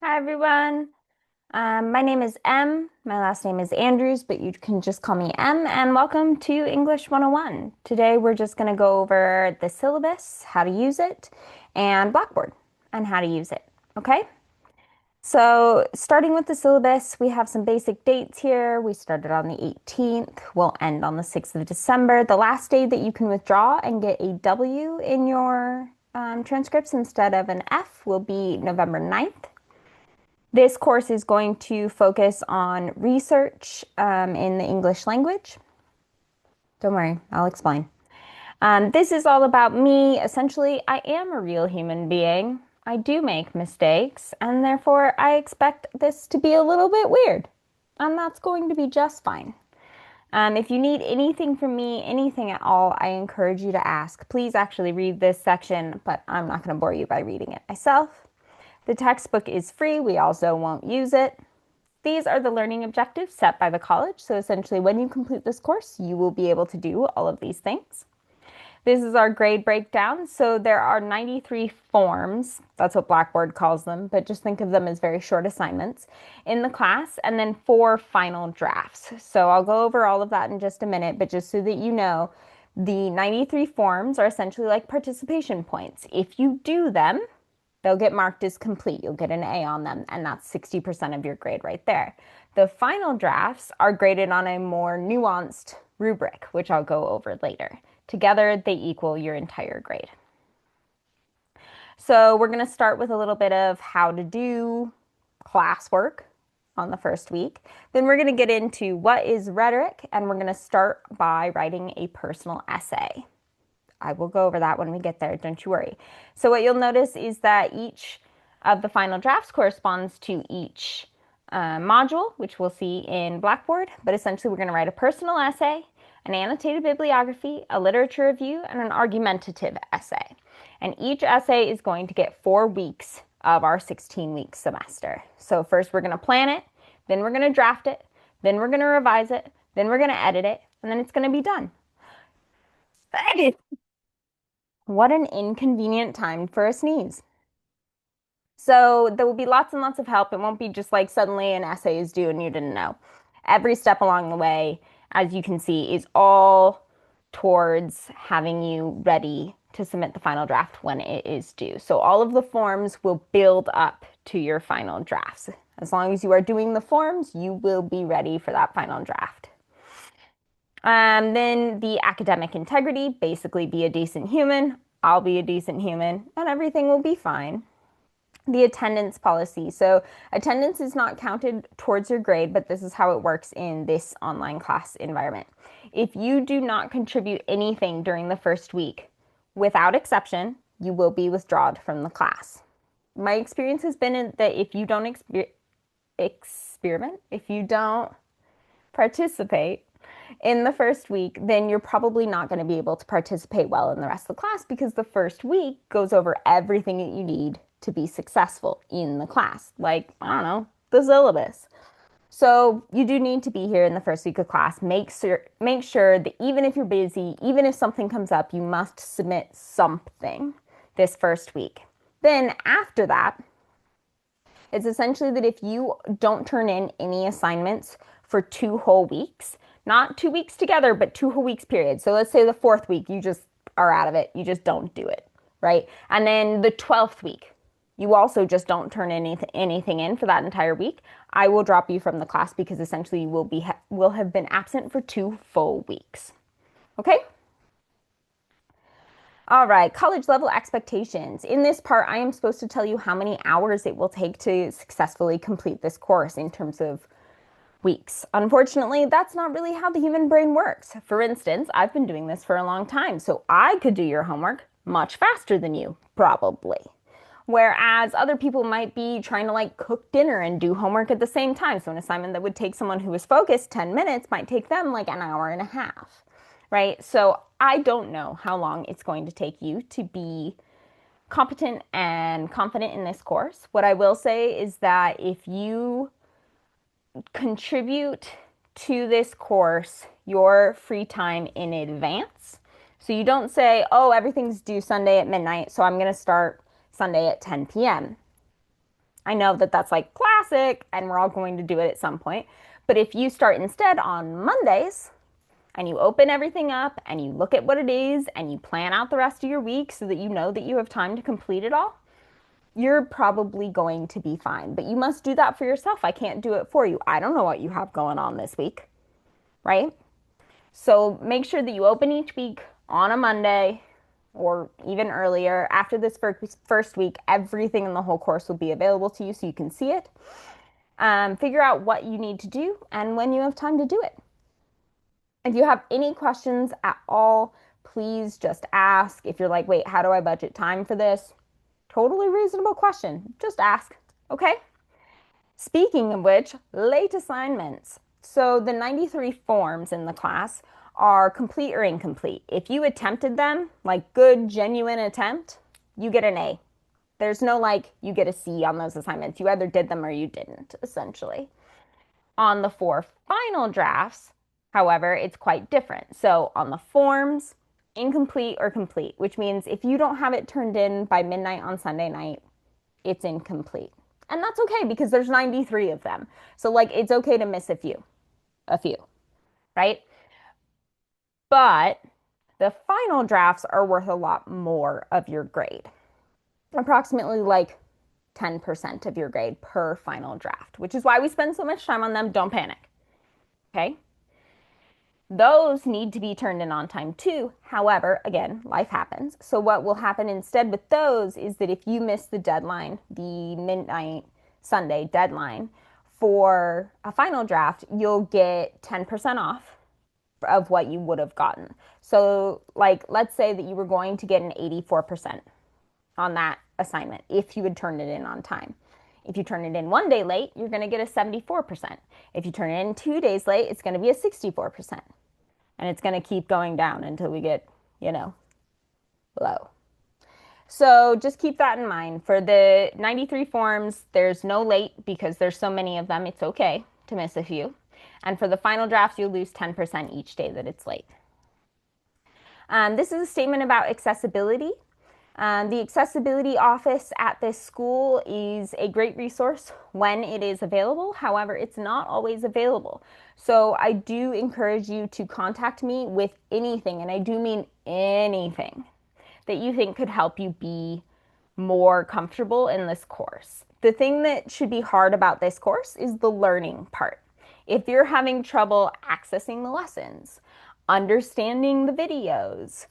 Hi everyone. My name is M. My last name is Andrews, but you can just call me M. And welcome to English 101. Today we're just going to go over the syllabus, how to use it, and Blackboard and how to use it. Okay? So, starting with the syllabus, we have some basic dates here. We started on the 18th. We'll end on the 6th of December. The last day that you can withdraw and get a W in your transcripts instead of an F will be November 9th. This course is going to focus on research in the English language. Don't worry, I'll explain. This is all about me. Essentially, I am a real human being. I do make mistakes, and therefore I expect this to be a little bit weird. And that's going to be just fine. If you need anything from me, anything at all, I encourage you to ask. Please actually read this section, but I'm not going to bore you by reading it myself. The textbook is free. We also won't use it. These are the learning objectives set by the college. So essentially, when you complete this course, you will be able to do all of these things. This is our grade breakdown. So there are 93 forms. That's what Blackboard calls them, but just think of them as very short assignments in the class, and then 4 final drafts. So I'll go over all of that in just a minute, but just so that you know, the 93 forms are essentially like participation points. If you do them, they'll get marked as complete. You'll get an A on them, and that's 60% of your grade right there. The final drafts are graded on a more nuanced rubric, which I'll go over later. Together, they equal your entire grade. So we're going to start with a little bit of how to do classwork on the first week. Then we're going to get into what is rhetoric, and we're going to start by writing a personal essay. I will go over that when we get there, don't you worry. So what you'll notice is that each of the final drafts corresponds to each module, which we'll see in Blackboard. But essentially, we're going to write a personal essay, an annotated bibliography, a literature review, and an argumentative essay. And each essay is going to get 4 weeks of our 16-week semester. So first, we're going to plan it, then we're going to draft it, then we're going to revise it, then we're going to edit it, and then it's going to be done. What an inconvenient time for a sneeze. So there will be lots and lots of help. It won't be just like suddenly an essay is due and you didn't know. Every step along the way, as you can see, is all towards having you ready to submit the final draft when it is due. So all of the forms will build up to your final drafts. As long as you are doing the forms, you will be ready for that final draft. Then the academic integrity, basically be a decent human. I'll be a decent human and everything will be fine. The attendance policy. So attendance is not counted towards your grade, but this is how it works in this online class environment. If you do not contribute anything during the first week, without exception, you will be withdrawn from the class. My experience has been that if you don't experiment, if you don't participate in the first week, then you're probably not going to be able to participate well in the rest of the class because the first week goes over everything that you need to be successful in the class. Like, I don't know, the syllabus. So you do need to be here in the first week of class. Make sure that even if you're busy, even if something comes up, you must submit something this first week. Then after that, it's essentially that if you don't turn in any assignments for 2 whole weeks, not 2 weeks together, but 2 whole weeks period. So let's say the 4th week, you just are out of it. You just don't do it, right? And then the 12th week, you also just don't turn anything in for that entire week. I will drop you from the class because essentially you will have been absent for 2 full weeks. Okay? All right, college level expectations. In this part, I am supposed to tell you how many hours it will take to successfully complete this course in terms of weeks. Unfortunately, that's not really how the human brain works. For instance, I've been doing this for a long time, so I could do your homework much faster than you, probably. Whereas other people might be trying to like cook dinner and do homework at the same time. So an assignment that would take someone who is focused 10 minutes might take them like an hour and a half, right? So I don't know how long it's going to take you to be competent and confident in this course. What I will say is that if you contribute to this course your free time in advance. So you don't say, oh, everything's due Sunday at midnight, so I'm going to start Sunday at 10 p.m. I know that that's like classic and we're all going to do it at some point. But if you start instead on Mondays and you open everything up and you look at what it is and you plan out the rest of your week so that you know that you have time to complete it all, you're probably going to be fine. But you must do that for yourself. I can't do it for you. I don't know what you have going on this week, right? So make sure that you open each week on a Monday or even earlier. After this first week, everything in the whole course will be available to you so you can see it. Figure out what you need to do and when you have time to do it. If you have any questions at all, please just ask. If you're like, wait, how do I budget time for this? Totally reasonable question. Just ask. Okay? Speaking of which, late assignments. So the 93 forms in the class are complete or incomplete. If you attempted them, like good, genuine attempt, you get an A. There's no like, you get a C on those assignments. You either did them or you didn't, essentially. On the 4 final drafts, however, it's quite different. So on the forms, incomplete or complete, which means if you don't have it turned in by midnight on Sunday night, it's incomplete. And that's okay because there's 93 of them. So like it's okay to miss a few, right? But the final drafts are worth a lot more of your grade. Approximately like 10% of your grade per final draft, which is why we spend so much time on them. Don't panic. Okay? Those need to be turned in on time too. However, again, life happens. So what will happen instead with those is that if you miss the deadline, the midnight Sunday deadline for a final draft, you'll get 10% off of what you would have gotten. So like, let's say that you were going to get an 84% on that assignment if you had turned it in on time. If you turn it in 1 day late, you're going to get a 74%. If you turn it in 2 days late, it's going to be a 64%. And it's going to keep going down until we get, low. So just keep that in mind. For the 93 forms, there's no late because there's so many of them. It's okay to miss a few. And for the final drafts, you'll lose 10% each day that it's late. This is a statement about accessibility. The accessibility office at this school is a great resource when it is available. However, it's not always available. So I do encourage you to contact me with anything, and I do mean anything that you think could help you be more comfortable in this course. The thing that should be hard about this course is the learning part. If you're having trouble accessing the lessons, understanding the videos,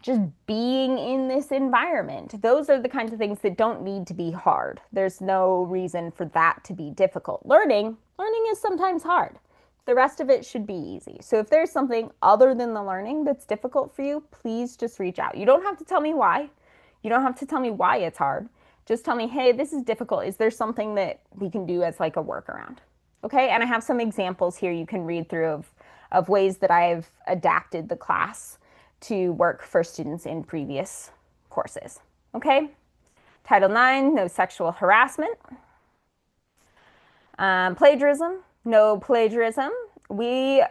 just being in this environment. Those are the kinds of things that don't need to be hard. There's no reason for that to be difficult. Learning is sometimes hard. The rest of it should be easy. So if there's something other than the learning that's difficult for you, please just reach out. You don't have to tell me why. You don't have to tell me why it's hard. Just tell me, hey, this is difficult. Is there something that we can do as like a workaround? Okay, and I have some examples here you can read through of ways that I've adapted the class to work for students in previous courses. Okay? Title IX, no sexual harassment. Plagiarism, no plagiarism. We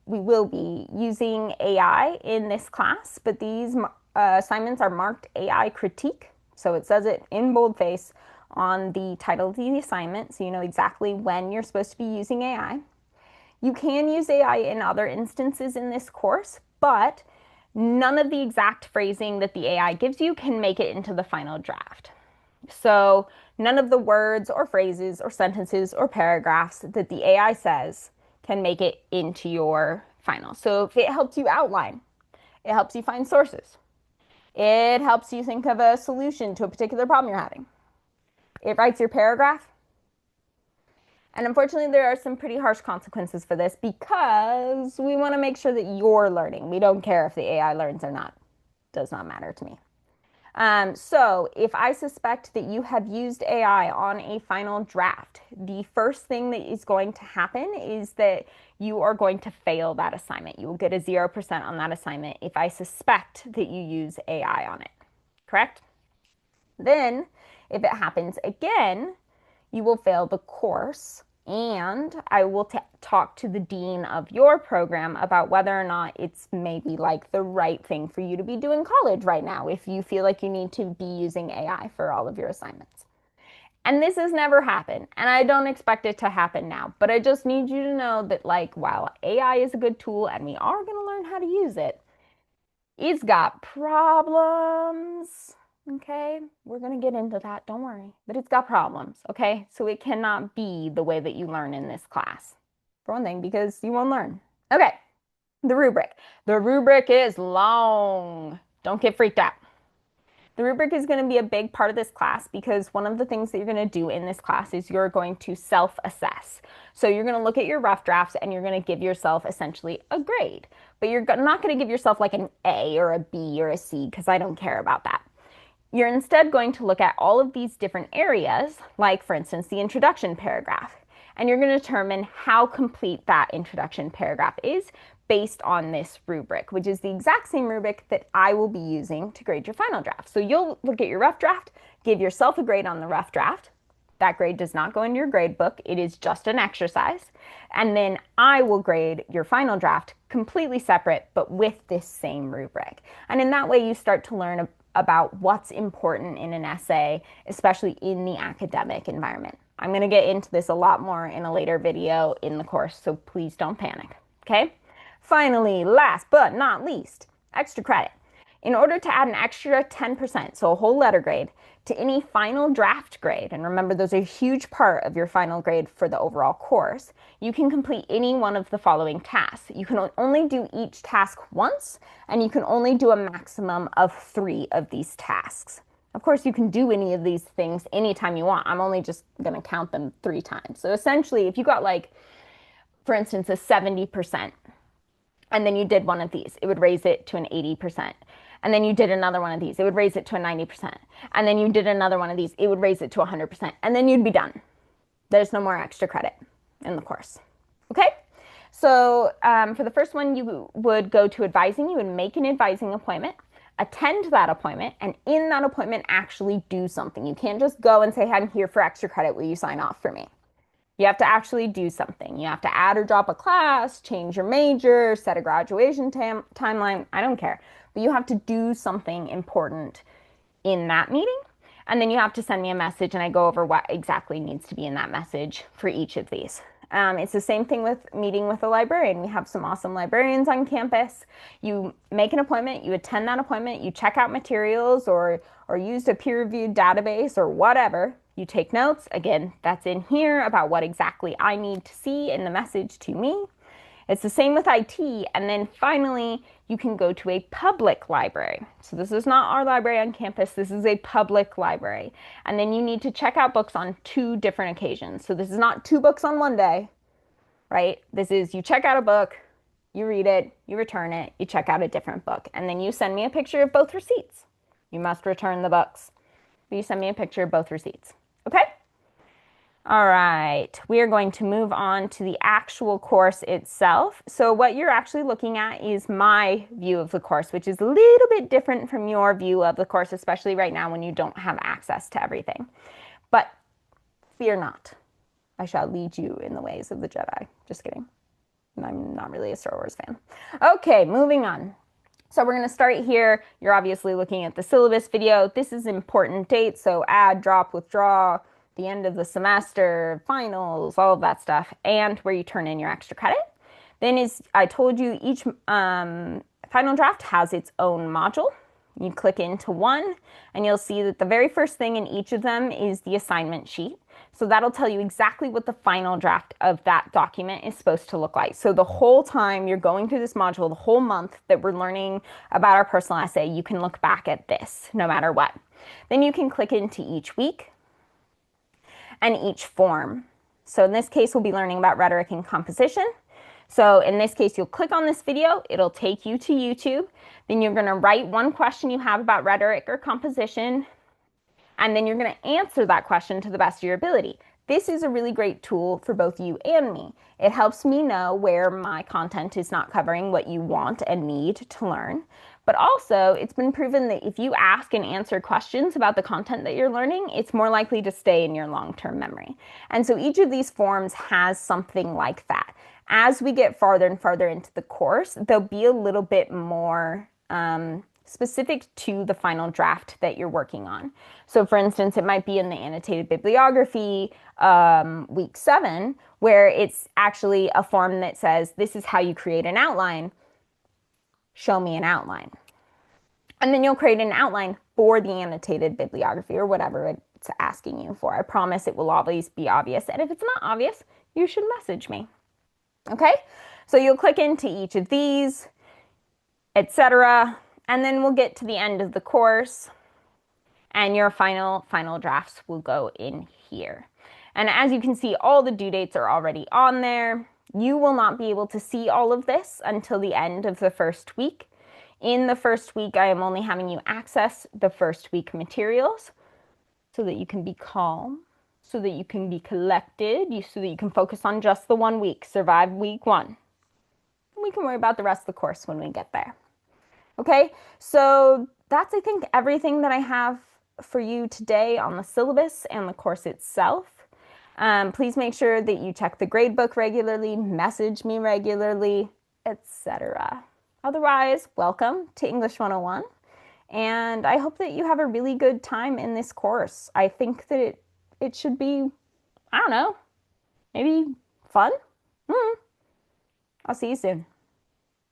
will be using AI in this class, but these assignments are marked AI critique. So it says it in boldface on the title of the assignment, so you know exactly when you're supposed to be using AI. You can use AI in other instances in this course, but none of the exact phrasing that the AI gives you can make it into the final draft. So none of the words or phrases or sentences or paragraphs that the AI says can make it into your final. So if it helps you outline, it helps you find sources, it helps you think of a solution to a particular problem you're having, it writes your paragraph. And unfortunately, there are some pretty harsh consequences for this because we want to make sure that you're learning. We don't care if the AI learns or not. Does not matter to me. So if I suspect that you have used AI on a final draft, the first thing that is going to happen is that you are going to fail that assignment. You will get a 0% on that assignment if I suspect that you use AI on it. Correct? Then, if it happens again, you will fail the course And I will talk to the dean of your program about whether or not it's maybe like the right thing for you to be doing college right now if you feel like you need to be using AI for all of your assignments. And this has never happened, and I don't expect it to happen now, but I just need you to know that, like, while AI is a good tool and we are going to learn how to use it, it's got problems. Okay, we're going to get into that, don't worry. But it's got problems, okay? So it cannot be the way that you learn in this class. For one thing, because you won't learn. Okay, the rubric. The rubric is long. Don't get freaked out. The rubric is going to be a big part of this class because one of the things that you're going to do in this class is you're going to self-assess. So you're going to look at your rough drafts and you're going to give yourself essentially a grade. But you're not going to give yourself like an A or a B or a C because I don't care about that. You're instead going to look at all of these different areas, like for instance, the introduction paragraph. And you're going to determine how complete that introduction paragraph is based on this rubric, which is the exact same rubric that I will be using to grade your final draft. So you'll look at your rough draft, give yourself a grade on the rough draft. That grade does not go into your grade book. It is just an exercise. And then I will grade your final draft completely separate, but with this same rubric. And in that way, you start to learn about what's important in an essay, especially in the academic environment. I'm going to get into this a lot more in a later video in the course, so please don't panic, okay? Finally, last but not least, extra credit. In order to add an extra 10%, so a whole letter grade, to any final draft grade, and remember those are a huge part of your final grade for the overall course, you can complete any one of the following tasks. You can only do each task once, and you can only do a maximum of 3 of these tasks. Of course, you can do any of these things anytime you want. I'm only just going to count them 3 times. So essentially, if you got like, for instance, a 70%, and then you did one of these, it would raise it to an 80%. And then you did another one of these, it would raise it to a 90%. And then you did another one of these, it would raise it to 100%. And then you'd be done. There's no more extra credit in the course. Okay? So for the first one, you would go to advising. You would make an advising appointment, attend that appointment, and in that appointment, actually do something. You can't just go and say, I'm here for extra credit. Will you sign off for me? You have to actually do something. You have to add or drop a class, change your major, set a graduation timeline. I don't care. But you have to do something important in that meeting. And then you have to send me a message and I go over what exactly needs to be in that message for each of these. It's the same thing with meeting with a librarian. We have some awesome librarians on campus. You make an appointment, you attend that appointment, you check out materials or use a peer-reviewed database or whatever. You take notes. Again, that's in here about what exactly I need to see in the message to me. It's the same with IT. And then finally, you can go to a public library. So this is not our library on campus. This is a public library. And then you need to check out books on 2 different occasions. So this is not 2 books on one day, right? This is you check out a book, you read it, you return it, you check out a different book. And then you send me a picture of both receipts. You must return the books. But you send me a picture of both receipts. Okay? All right, we are going to move on to the actual course itself. So what you're actually looking at is my view of the course, which is a little bit different from your view of the course, especially right now when you don't have access to everything. But fear not, I shall lead you in the ways of the Jedi. Just kidding. I'm not really a Star Wars fan. Okay, moving on. So we're going to start here. You're obviously looking at the syllabus video. This is important dates, so add, drop, withdraw, the end of the semester, finals, all of that stuff, and where you turn in your extra credit. Then, as I told you, each final draft has its own module. You click into one, and you'll see that the very first thing in each of them is the assignment sheet. So that'll tell you exactly what the final draft of that document is supposed to look like. So the whole time you're going through this module, the whole month that we're learning about our personal essay, you can look back at this no matter what. Then you can click into each week and each form. So in this case, we'll be learning about rhetoric and composition. So in this case, you'll click on this video, it'll take you to YouTube. Then you're going to write one question you have about rhetoric or composition, and then you're going to answer that question to the best of your ability. This is a really great tool for both you and me. It helps me know where my content is not covering what you want and need to learn. But also, it's been proven that if you ask and answer questions about the content that you're learning, it's more likely to stay in your long-term memory. And so each of these forms has something like that. As we get farther and farther into the course, they'll be a little bit more specific to the final draft that you're working on. So for instance, it might be in the annotated bibliography, week 7, where it's actually a form that says, this is how you create an outline. Show me an outline. And then you'll create an outline for the annotated bibliography or whatever it's asking you for. I promise it will always be obvious. And if it's not obvious, you should message me. Okay? So you'll click into each of these, etc. And then we'll get to the end of the course and your final drafts will go in here. And as you can see, all the due dates are already on there. You will not be able to see all of this until the end of the first week. In the first week, I am only having you access the first week materials so that you can be calm, so that you can be collected, so that you can focus on just the 1 week, survive week 1. And we can worry about the rest of the course when we get there. Okay, so that's, I think, everything that I have for you today on the syllabus and the course itself. Please make sure that you check the gradebook regularly, message me regularly, etc. Otherwise, welcome to English 101, and I hope that you have a really good time in this course. I think that it should be, I don't know, maybe fun? I'll see you soon.